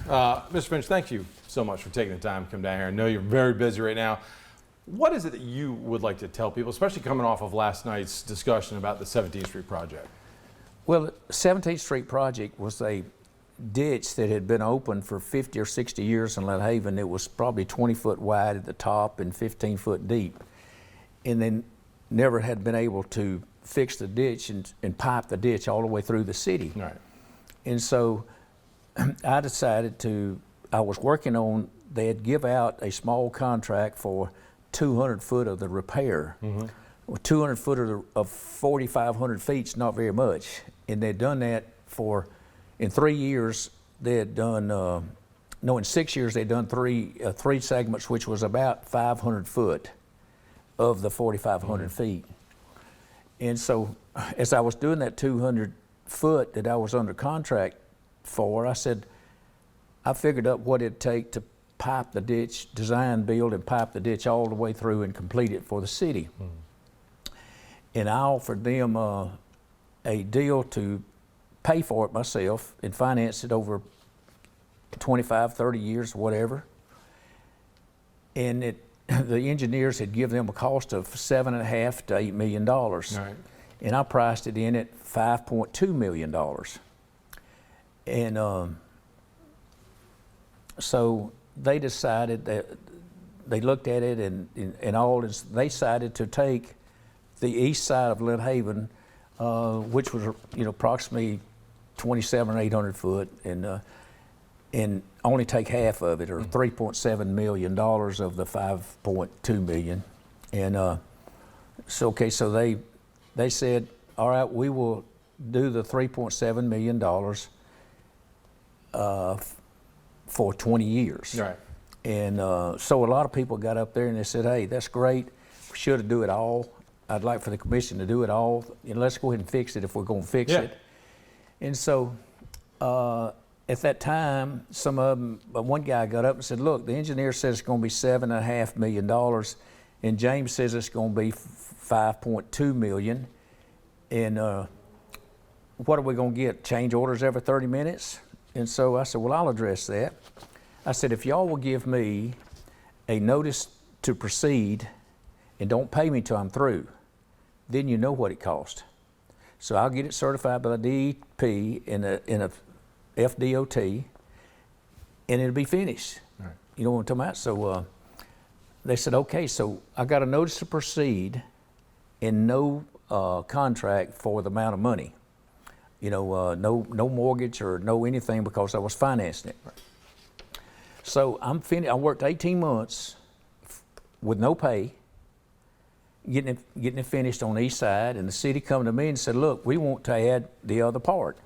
Mr. Finch, thank you so much for taking the time to come down here. I know you're very busy right now. What is it that you would like to tell people, especially coming off of last night's discussion about the 17th Street project? Well, the 17th Street project was a ditch that had been open for 50 or 60 years in Lynn Haven. It was probably 20 foot wide at the top and 15 foot deep. And then never had been able to fix the ditch and pipe the ditch all the way through the city. Right. And so I decided I was working on, they had give out a small contract for 200 foot of the repair. Mm-hmm. Well, 200 foot of 4,500 feet is not very much. And they'd done that in 3 years, they had done, in 6 years, they'd done three segments, which was about 500 foot of the 4,500 feet. And so as I was doing that 200 foot that I was under contract for, I figured up what it'd take to pipe the ditch, design, build, and pipe the ditch all the way through and complete it for the city. And I offered them a deal to pay for it myself and finance it over 25, 30 years, whatever. And the engineers had given them a cost of $7.5 to $8 million. Right. And I priced it in at $5.2 million. And so they decided that they looked at it and all this, they decided to take the east side of Lynn Haven, which was approximately 2,800 foot, and only take half of it, or $3.7 million of the $5.2 million. And so they said, all right, we will do the $3.7 million for 20 years. Right. And so a lot of people got up there and they said, hey, that's great. We should do it all. I'd like for the commission to do it all. Let's go ahead and fix it if we're going to fix it. And so at that time, some of them, one guy got up and said, look, the engineer says it's going to be $7.5 million, and James says it's going to be $5.2 million. And what are we going to get? Change orders every 30 minutes? And so I said, well, I'll address that. I said, if y'all will give me a notice to proceed and don't pay me till I'm through, then you know what it cost. So I'll get it certified by the DEP in a FDOT, and it'll be finished. Right. You know what I'm talking about? So they said, okay, so I got a notice to proceed and no contract for the amount of money. No mortgage or no anything because I was financing it. Right. So I worked 18 months with no pay, getting it finished on the east side, and the city come to me and said, look, we want to add the other part.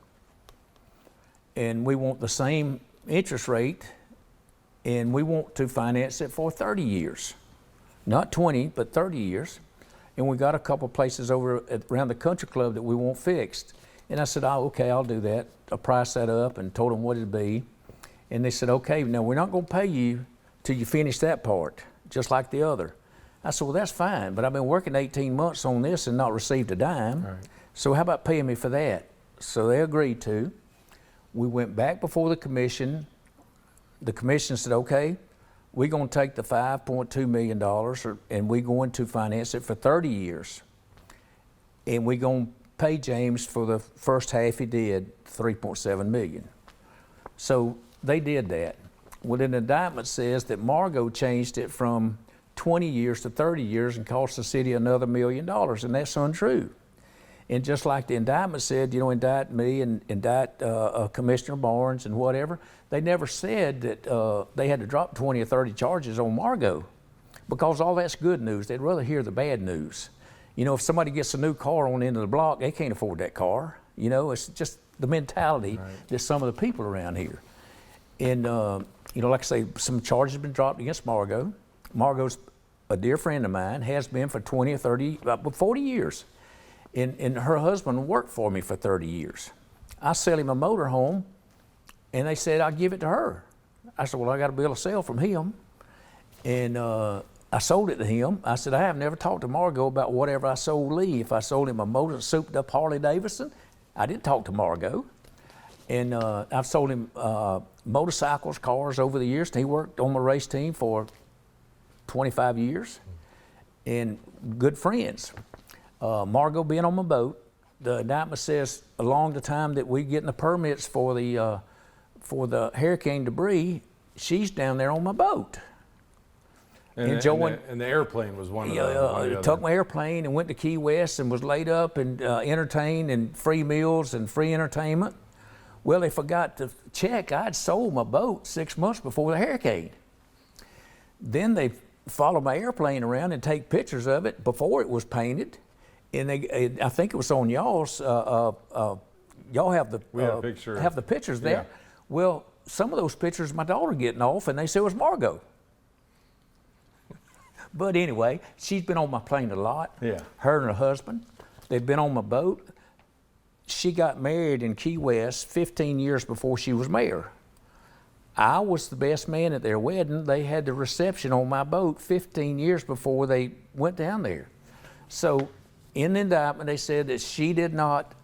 And we want the same interest rate, and we want to finance it for 30 years. Not 20, but 30 years. And we got a couple places over around the country club that we want fixed. And I said, oh, okay, I'll do that. I priced that up and told them what it'd be. And they said, okay, now we're not gonna pay you till you finish that part, just like the other. I said, well, that's fine, but I've been working 18 months on this and not received a dime. Right. So how about paying me for that? So they agreed to. We went back before the commission. The commission said, okay, we're gonna take the $5.2 million and we're going to finance it for 30 years. And we're gonna pay James for the first half he did, $3.7 million. So they did that. Well, then the indictment says that Margot changed it from 20 years to 30 years and cost the city another $1 million, and that's untrue. And just like the indictment said, indict me and indict Commissioner Barnes and whatever, they never said that they had to drop 20 or 30 charges on Margot, because all that's good news. They'd rather hear the bad news. If somebody gets a new car on the end of the block, they can't afford that car. It's just the mentality that some of the people around here. And, like I say, some charges have been dropped against Margot. Margot's a dear friend of mine, has been for 20 or 30, 40 years. And her husband worked for me for 30 years. I sell him a motor home, and they said I'll give it to her. I said, well, I got a bill of sale from him. And I sold it to him. I said, I have never talked to Margot about whatever I sold Lee. If I sold him a motor souped up Harley Davidson, I didn't talk to Margot. And I've sold him motorcycles, cars over the years. He worked on my race team for 25 years, and good friends. Margot being on my boat, the indictment says along the time that we getting the permits for the hurricane debris, she's down there on my boat. Enjoying. And the airplane was one of the Yeah, took my airplane and went to Key West and was laid up and entertained and free meals and free entertainment. Well, they forgot to check. I'd sold my boat 6 months before the hurricane. Then they follow my airplane around and take pictures of it before it was painted. And I think it was on y'all's. Y'all have the have the pictures there. Yeah. Well, some of those pictures, my daughter getting off, and they said it was Margot. But anyway, she's been on my plane a lot. Yeah. Her and her husband, they've been on my boat. She got married in Key West 15 years before she was mayor. I was the best man at their wedding. They had the reception on my boat 15 years before they went down there. So in the indictment, they said that she did not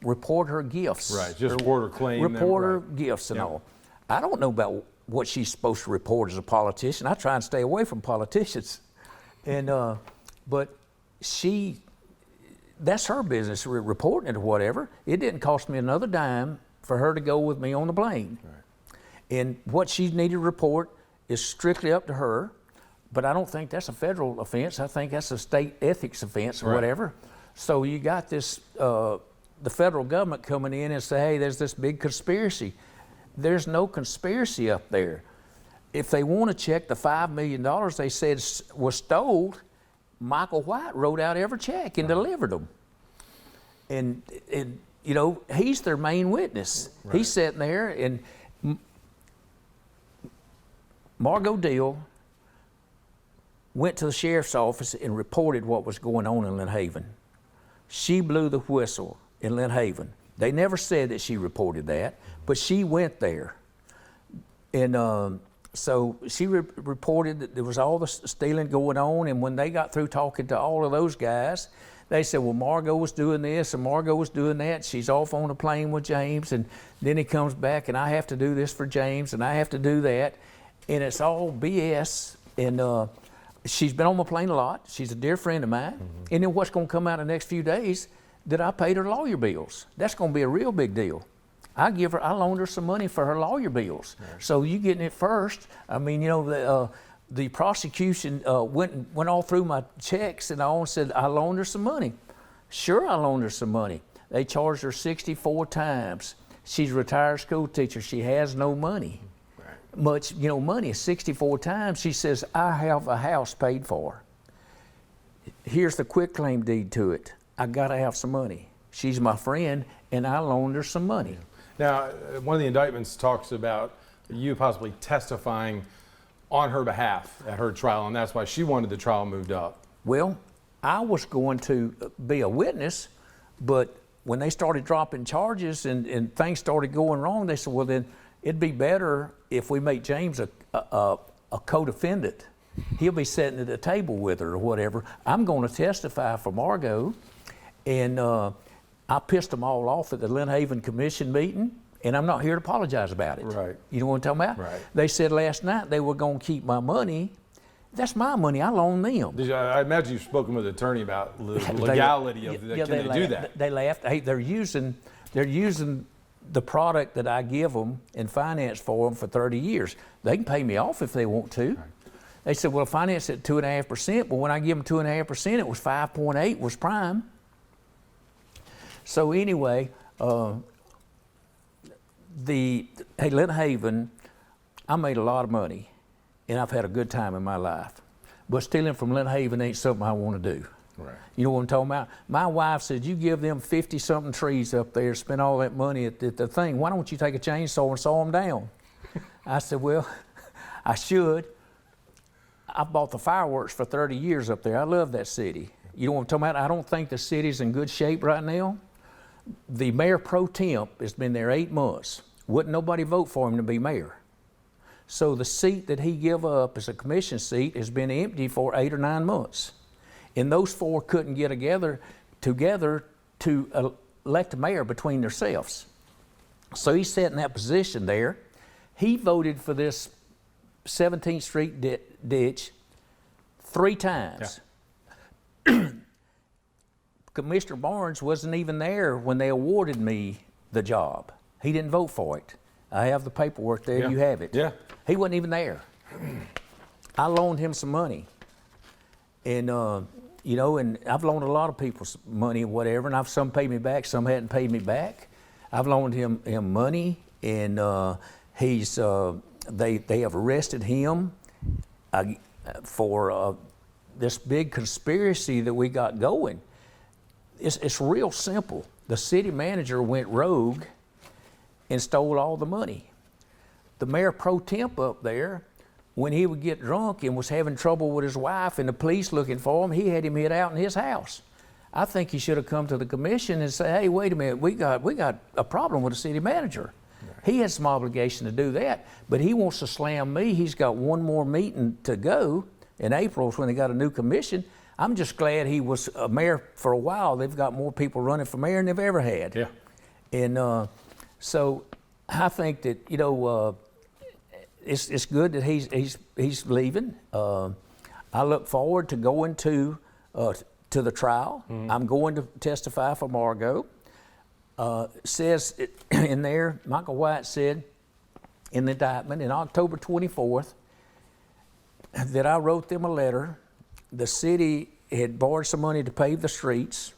report her gifts. Right, just report her claim. Report her gifts and all. I don't know about what she's supposed to report as a politician. I try and stay away from politicians. And, but that's her business, reporting it or whatever. It didn't cost me another dime for her to go with me on the plane. Right. And what she needed to report is strictly up to her, but I don't think that's a federal offense. I think that's a state ethics offense or whatever. So you got this, the federal government coming in and say, hey, there's this big conspiracy. There's no conspiracy up there. If they want to check the $5 million they said was stole, Michael White wrote out every check and delivered them. And you know, he's their main witness. Right. He's sitting there, and Margot Deal went to the sheriff's office and reported what was going on in Lynn Haven. She blew the whistle in Lynn Haven. They never said that she reported that, but she went there. And so she reported that there was all the stealing going on, and when they got through talking to all of those guys, they said, well, Margot was doing this and Margot was doing that. She's off on a plane with James, and then he comes back and I have to do this for James and I have to do that. And it's all BS. And she's been on my plane a lot. She's a dear friend of mine. Mm-hmm. And then what's going to come out in the next few days, that I paid her lawyer bills. That's going to be a real big deal. I loaned her some money for her lawyer bills. Right. So you getting it first. I mean, you know, the prosecution went all through my checks and all and said, I loaned her some money. Sure, I loaned her some money. They charged her 64 times. She's a retired school teacher. She has no money. Right. Much, you know, money, 64 times. She says, I have a house paid for. Here's the quitclaim deed to it. I gotta have some money. She's my friend, and I loaned her some money. Now, one of the indictments talks about you possibly testifying on her behalf at her trial, and that's why she wanted the trial moved up. Well, I was going to be a witness, but when they started dropping charges and things started going wrong, they said, well, then it'd be better if we make James a co-defendant. He'll be sitting at the table with her or whatever. I'm going to testify for Margot. And I pissed them all off at the Lynn Haven Commission meeting, and I'm not here to apologize about it. Right. You know what I'm talking about? Right. They said last night they were going to keep my money. That's my money. I loaned them. I imagine you've spoken with an attorney about the legality of that. Can they do that? They laughed. Hey, they're using the product that I give them and finance for them for 30 years. They can pay me off if they want to. Right. They said, well, finance at 2.5%, but when I give them 2.5%, it was 5.8 was prime. So anyway, Lynn Haven, I made a lot of money, and I've had a good time in my life. But stealing from Lynn Haven ain't something I want to do. Right. You know what I'm talking about? My wife said, you give them 50-something trees up there, spend all that money at the thing. Why don't you take a chainsaw and saw them down? I said, well, I should. I bought the fireworks for 30 years up there. I love that city. You know what I'm talking about? I don't think the city's in good shape right now. The mayor pro temp has been there 8 months. Wouldn't nobody vote for him to be mayor. So the seat that he gave up as a commission seat has been empty for 8 or 9 months. And those four couldn't get together to elect a mayor between themselves. So he sat in that position there. He voted for this 17th Street ditch 3 times. Yeah. Commissioner Barnes wasn't even there when they awarded me the job. He didn't vote for it. I have the paperwork there. Yeah. You have it. Yeah. He wasn't even there. I loaned him some money, and you know, and I've loaned a lot of people some money, whatever, and some paid me back, some hadn't paid me back. I've loaned him money, and they have arrested him for this big conspiracy that we got going. It's real simple. The city manager went rogue and stole all the money. The mayor pro temp up there, when he would get drunk and was having trouble with his wife and the police looking for him, he had him hid out in his house. I think he should have come to the commission and say, hey, wait a minute, we got a problem with the city manager. Right. He has some obligation to do that, but he wants to slam me. He's got one more meeting to go. In April is when they got a new commission. I'm just glad he was a mayor for a while. They've got more people running for mayor than they've ever had. Yeah. And so I think that, you know, it's good that he's leaving. I look forward to going to the trial. Mm-hmm. I'm going to testify for Margot. Says in there, Michael White said in the indictment in October 24th that I wrote them a letter. The city had borrowed some money to pave the streets.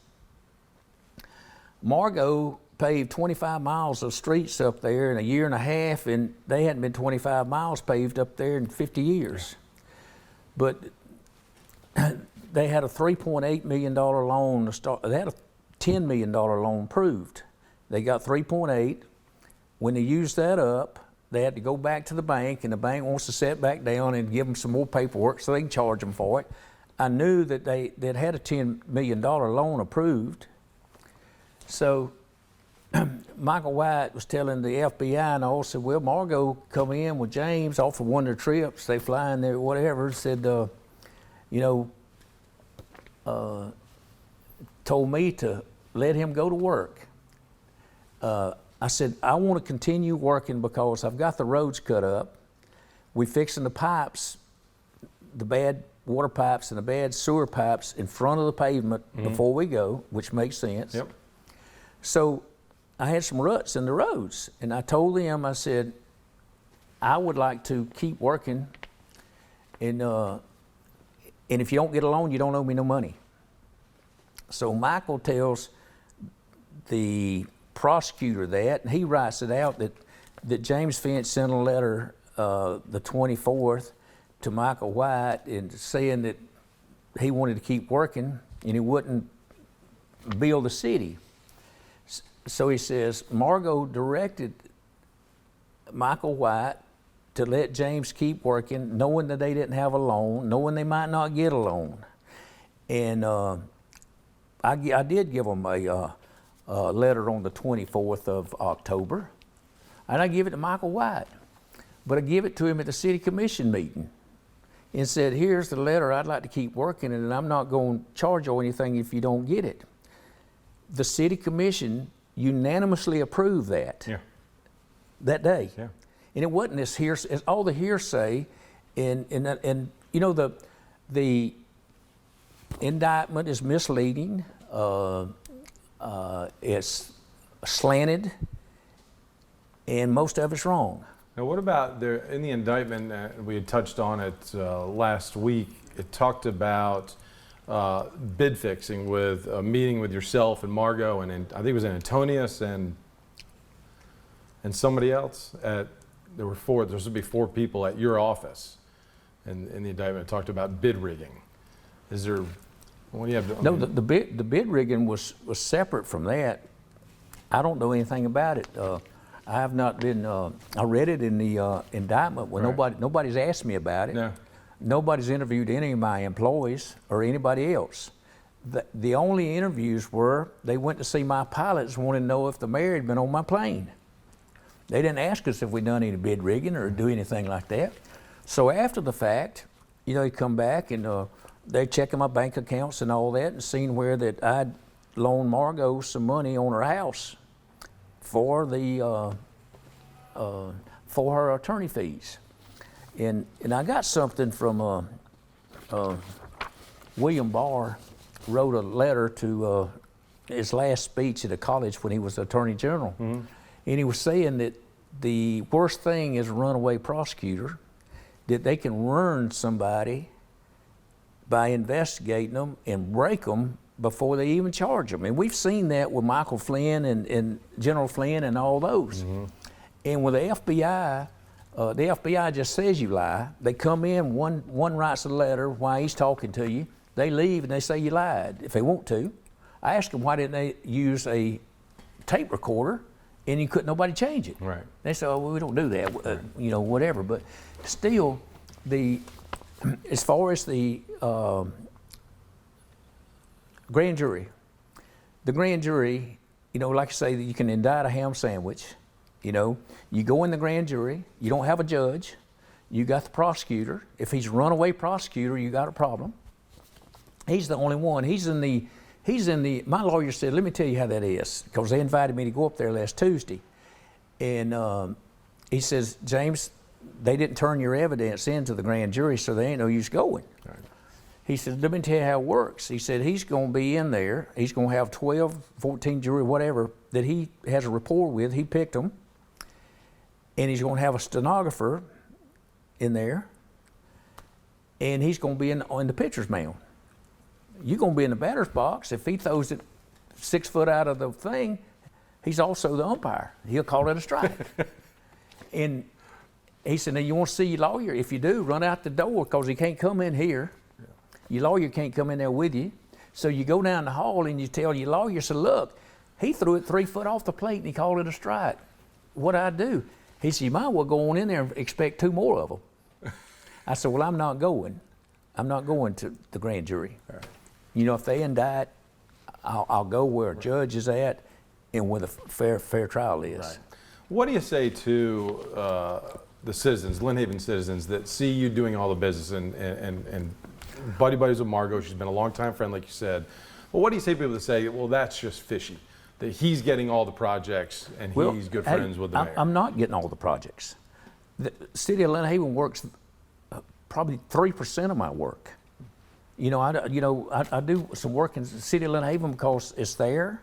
Margot paved 25 miles of streets up there in a year and a half, and they hadn't been 25 miles paved up there in 50 years. But they had a $3.8 million loan to start. They had a $10 million loan approved. They got 3.8. When they used that up, they had to go back to the bank, and the bank wants to set back down and give them some more paperwork so they can charge them for it. I knew that they'd had a $10 million loan approved. So Michael White was telling the FBI and all, said, well, Margot come in with James off of one of their trips. They fly in there, whatever, said, you know, told me to let him go to work. I said, I want to continue working because I've got the roads cut up. We're fixing the pipes, the bad water pipes and the bad sewer pipes in front of the pavement before we go, which makes sense. Yep. So I had some ruts in the roads, and I told them, I said, I would like to keep working, and if you don't get a loan, you don't owe me no money. So Michael tells the prosecutor that, and he writes it out that James Finch sent a letter the 24th to Michael White and saying that he wanted to keep working and he wouldn't build the city. So he says, Margot directed Michael White to let James keep working, knowing that they didn't have a loan, knowing they might not get a loan. And I did give them a letter on the 24th of October, and I give it to Michael White. But I give it to him at the city commission meeting and said, here's the letter, I'd like to keep working, and I'm not going to charge you anything if you don't get it. The city commission unanimously approved that that day. Yeah. And it wasn't this hearsay, it's all the hearsay, and you know, the indictment is misleading, it's slanted, and most of it's wrong. Now, what about in the indictment, we had touched on it last week, it talked about bid fixing with a meeting with yourself and Margot, and I think it was in Antonius and somebody else. There would be 4 people at your office, and in the indictment it talked about bid rigging. Is there, what do you have? No, the bid rigging was separate from that. I don't know anything about it. I have not been. I read it in the indictment. Well, right. Nobody's asked me about it. No. Nobody's interviewed any of my employees or anybody else. The only interviews were they went to see my pilots, wanted to know if the mayor had been on my plane. They didn't ask us if we'd done any bid rigging or do anything like that. So after the fact, you know, they come back and they're checking my bank accounts and all that, and seeing where that I'd loan Margot some money on her house for the for her attorney fees. And I got something from William Barr wrote a letter to his last speech at a college when he was Attorney General. And he was saying that the worst thing is a runaway prosecutor, that they can ruin somebody by investigating them and break them before they even charge them. And we've seen that with Michael Flynn and General Flynn and all those. And with the FBI just says you lie. They come in, one writes a letter while he's talking to you. They leave and they say you lied if they want to. I asked them why didn't they use a tape recorder, and you couldn't nobody change it. Right. They said, oh, well, we don't do that, you know, whatever. But still, as far as the grand jury, you know, like I say, you can indict a ham sandwich. You know, you go in the grand jury, you don't have a judge, you got the prosecutor. If he's a runaway prosecutor, you got a problem. He's the only one. He's in the, my lawyer said, let me tell you how that is, because they invited me to go up there last Tuesday. And he says, James, they didn't turn your evidence into the grand jury, so they ain't no use going. Right. He said, let me tell you how it works. He said, he's going to be in there. He's going to have 12, 14 jury, whatever, that he has a rapport with. He picked them. And he's going to have a stenographer in there. And he's going to be in the pitcher's mound. You're going to be in the batter's box. If he throws it 6 foot out of the thing, he's also the umpire. He'll call it a strike. And he said, now you want to see your lawyer? If you do, run out the door, because he can't come in here. Yeah. Your lawyer can't come in there with you. So you go down the hall and you tell your lawyer, say, look, he threw it 3 foot off the plate and he called it a strike. What'd I do? He said, you might well go on in there and expect 2 more of them. I said, well, I'm not going. I'm not going to the grand jury. Right. You know, if they indict, I'll go where a judge is at and where the fair trial is. Right. What do you say to the citizens, Lynn Haven citizens, that see you doing all the business and buddies with Margot? She's been a long-time friend, like you said. Well, what do you say to people that say, well, that's just fishy, that he's getting all the projects and he's good friends with the mayor? I'm not getting all the projects. The city of Lynn Haven works probably 3% of my work. You know, I do some work in the city of Lynn Haven because it's there.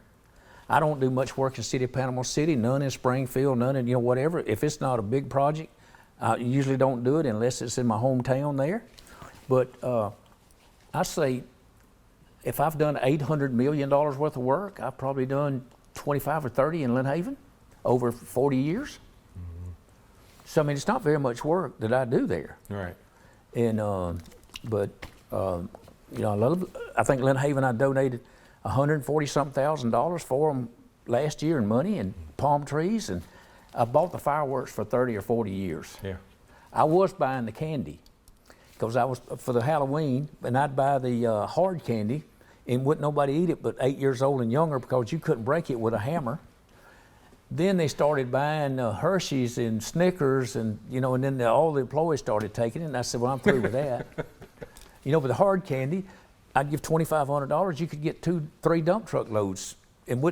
I don't do much work in the city of Panama City, none in Springfield, none in, you know, whatever. If it's not a big project, I usually don't do it unless it's in my hometown there. But I say, if I've done $800 million worth of work, I've probably done 25 or 30 in Lynn Haven over 40 years. Mm-hmm. So, I mean, it's not very much work that I do there. Right. And, you know, I think Lynn Haven, I donated $140-something thousand for them last year in money and palm trees, and I bought the fireworks for 30 or 40 years. Yeah. I was buying the candy because I was for the Halloween, and I'd buy the hard candy, and wouldn't nobody eat it but 8 years old and younger because you couldn't break it with a hammer. Then they started buying Hershey's and Snickers, and you know, and then all the employees started taking it, and I said, well, I'm through with that. You know, with the hard candy, I'd give $2,500. You could get 2-3 dump truck loads, and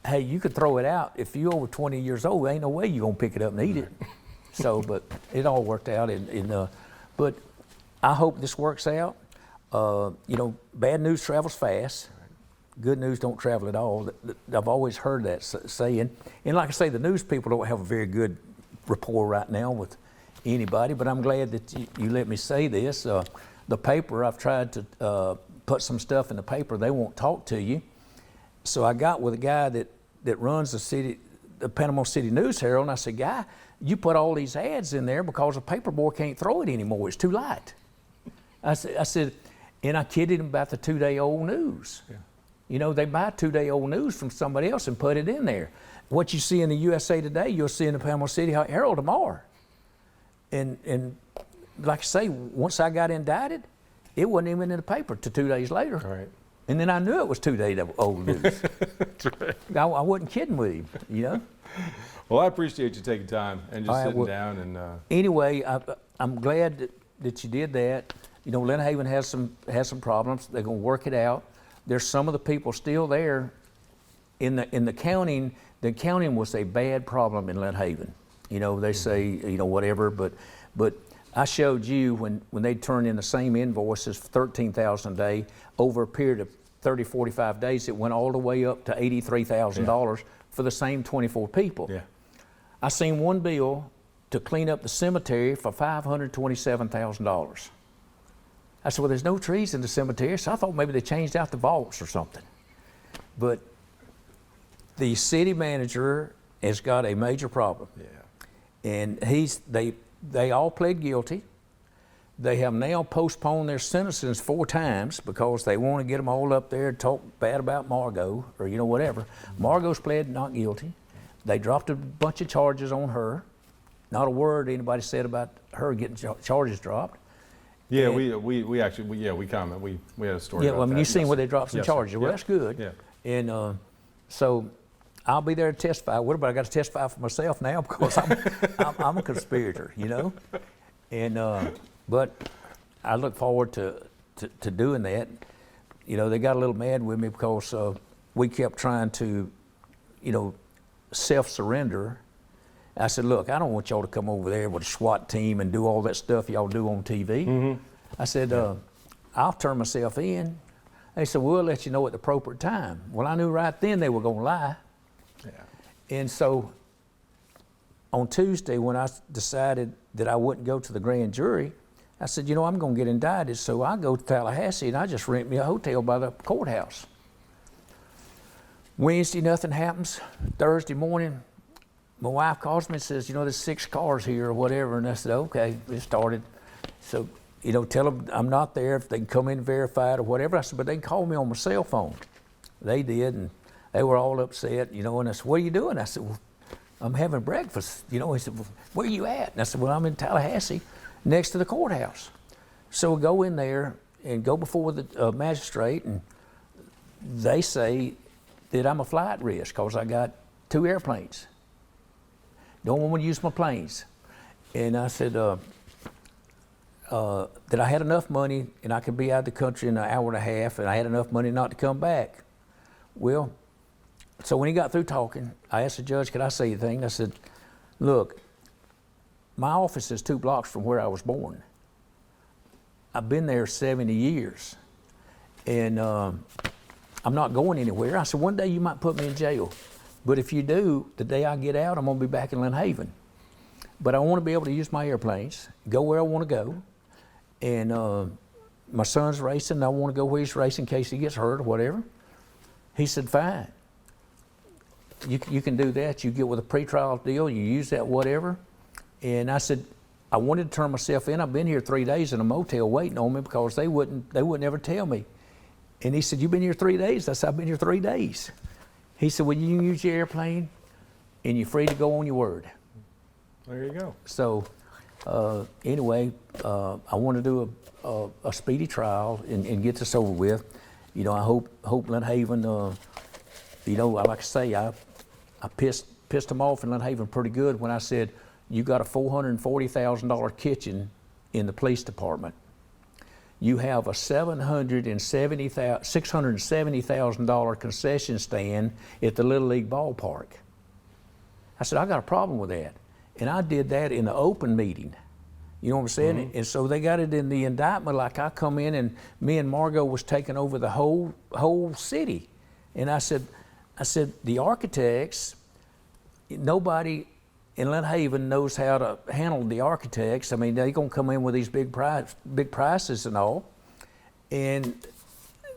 hey, you could throw it out. If you're over 20 years old, ain't no way you're gonna pick it up and eat it. So, but it all worked out. But I hope this works out. You know, bad news travels fast. Good news don't travel at all. I've always heard that saying. And like I say, the news people don't have a very good rapport right now with anybody, but I'm glad that you let me say this. The paper, I've tried to put some stuff in the paper. They won't talk to you. So I got with a guy that runs the Panama City News Herald, and I said, guy, you put all these ads in there because the paper boy can't throw it anymore. It's too light. I said, and I kidded him about the 2-day-old news. Yeah. You know, they buy 2-day-old news from somebody else and put it in there. What you see in the USA Today, you'll see in the Panama City Herald tomorrow. And like I say, once I got indicted, it wasn't even in the paper till 2 days later. Right. And then I knew it was 2-day-old news. That's right. I wasn't kidding with him, you know. Well, I appreciate you taking time and just sitting down and. Anyway, I'm glad that you did that. You know, Lynn Haven has some problems. They're going to work it out. there's some of the people still there in the counting. The counting was a bad problem in Lynn Haven. You know, they say, you know, whatever, but I showed you when they turned in the same invoices for $13,000 a day over a period of 30, 45 days, it went all the way up to $83,000 for the same 24 people. Yeah. I seen one bill to clean up the cemetery for $527,000. I said, well, there's no trees in the cemetery, so I thought maybe they changed out the vaults or something. But the city manager has got a major problem. Yeah. And they all pled guilty. They have now postponed their sentences 4 times because they want to get them all up there and talk bad about Margot or, you know, whatever. Margot's pled not guilty. They dropped a bunch of charges on her. Not a word anybody said about her getting charges dropped. Yeah, and, we actually we comment. We had a story. Yeah, about well, I mean, that. you seen Yes. where they dropped some Yes, charges. sir. Well, Yeah. that's good. Yeah. And so I'll be there to testify. What about I got to testify for myself now because I'm a conspirator, you know? And but I look forward to doing that. You know, they got a little mad with me because we kept trying to, you know, self-surrender. I said, look, I don't want y'all to come over there with a SWAT team and do all that stuff y'all do on TV. Mm-hmm. I said, I'll turn myself in. They said, we'll let you know at the appropriate time. Well, I knew right then they were going to lie. Yeah. And so on Tuesday, when I decided that I wouldn't go to the grand jury, I said, you know, I'm going to get indicted, so I go to Tallahassee and I just rent me a hotel by the courthouse. Wednesday, nothing happens. Thursday morning, my wife calls me and says, you know, there's 6 cars here or whatever. And I said, okay, it started. So, you know, tell them I'm not there, if they can come in and verify it or whatever. I said, but they can call me on my cell phone. They did, and they were all upset, you know, and I said, what are you doing? I said, well, I'm having breakfast. You know, he said, well, where are you at? And I said, well, I'm in Tallahassee next to the courthouse. So we go in there and go before the magistrate, and they say that I'm a flight risk because I got 2 airplanes. Don't want me to use my planes. And I said that I had enough money and I could be out of the country in an hour and a half, and I had enough money not to come back. Well, so when he got through talking, I asked the judge, could I say anything? I said, look, my office is 2 blocks from where I was born. I've been there 70 years, and I'm not going anywhere. I said, one day you might put me in jail, but if you do, the day I get out, I'm gonna be back in Lynn Haven. But I wanna be able to use my airplanes, go where I wanna go, and my son's racing, I wanna go where he's racing in case he gets hurt or whatever. He said, fine. You can do that. You get with a pretrial deal, you use that, whatever. And I said, I wanted to turn myself in. I've been here 3 days in a motel waiting on me because they wouldn't ever tell me. And he said, you've been here 3 days? I said, I've been here 3 days. He said, well, you can use your airplane and you're free to go on your word. There you go. So anyway, I want to do a speedy trial and get this over with. You know, I hope Lynn Haven, you know, like I say, I pissed them off in Lynn Haven pretty good when I said, you got a $440,000 kitchen in the police department. You have a $670,000 concession stand at the Little League ballpark. I said, I got a problem with that. And I did that in an open meeting. You know what I'm saying? Mm-hmm. And so they got it in the indictment like I come in and me and Margot was taking over the whole city. And I said, the architects, nobody in Lynn Haven knows how to handle the architects. I mean, they're gonna come in with these big prices and all. And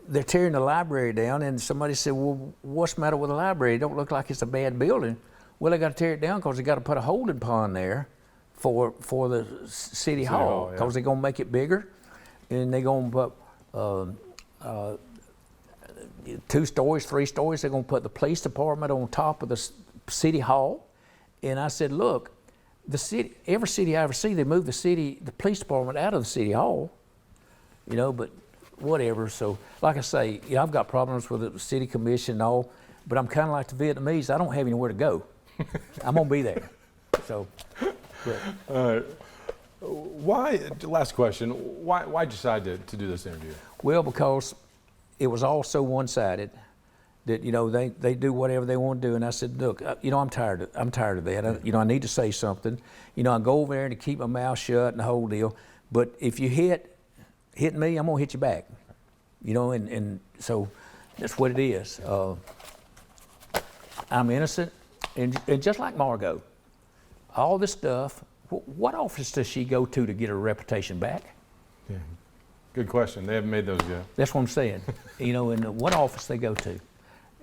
they're tearing the library down, and somebody said, well, what's the matter with the library? It don't look like it's a bad building. Well, they gotta tear it down because they gotta put a holding pond there for the city hall, because they're gonna make it bigger. And they're gonna put 2 stories, 3 stories. They're gonna put the police department on top of the city hall. And I said, look, every city I ever see, they move the police department out of the city hall, you know, but whatever. So like I say, you know, I've got problems with the city commission and all, but I'm kind of like the Vietnamese. I don't have anywhere to go. I'm gonna be there. So, why, last question, why decide to do this interview? well, because, it was all so one-sided that, you know, they do whatever they want to do. And I said, look, you know, I'm tired of that. You know, I need to say something. You know, I go over there to keep my mouth shut and the whole deal. But if you hit me, I'm gonna hit you back. You know, and so that's what it is. I'm innocent, and just like Margot, all this stuff. What office does she go to get her reputation back? Yeah. Good question. They haven't made those yet. That's what I'm saying. You know, and what office they go to.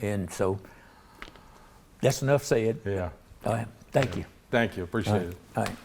And so that's enough said. Yeah. Thank you. Thank you. Appreciate it. All right.